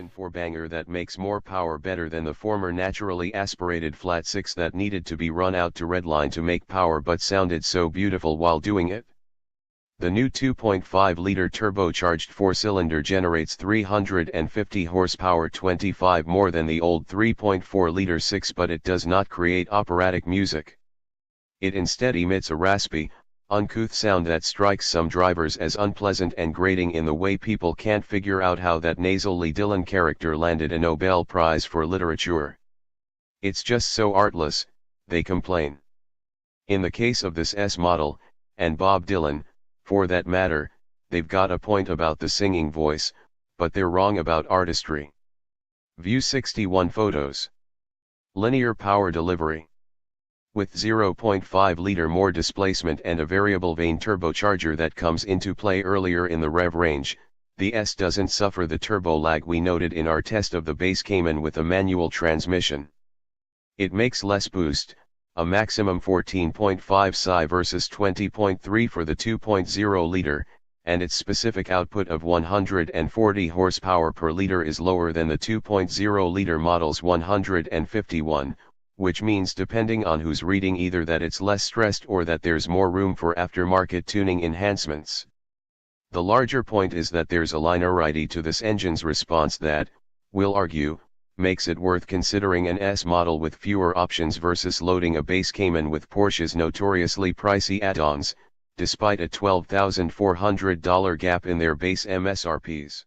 innovation for banger that makes more power better than the former naturally aspirated flat 6 that needed to be run out to redline to make power but sounded so beautiful while doing it. The new 2.5-liter turbocharged 4-cylinder generates 350 horsepower, 25 more than the old 3.4-liter 6, but it does not create operatic music. It instead emits a raspy, uncouth sound that strikes some drivers as unpleasant and grating in the way people can't figure out how that nasally Dylan character landed a Nobel Prize for Literature. It's just so artless, they complain. In the case of this S model, and Bob Dylan, for that matter, they've got a point about the singing voice, but they're wrong about artistry. View 61 photos. Linear power delivery. With 0.5-liter more displacement and a variable vane turbocharger that comes into play earlier in the rev range, the S doesn't suffer the turbo lag we noted in our test of the base Cayman with a manual transmission. It makes less boost, a maximum 14.5 psi versus 20.3 for the 2.0-liter, and its specific output of 140 horsepower per liter is lower than the 2.0-liter model's 151, which means, depending on who's reading, either that it's less stressed or that there's more room for aftermarket tuning enhancements. The larger point is that there's a linearity to this engine's response that, we'll argue, makes it worth considering an S model with fewer options versus loading a base Cayman with Porsche's notoriously pricey add-ons, despite a $12,400 gap in their base MSRPs.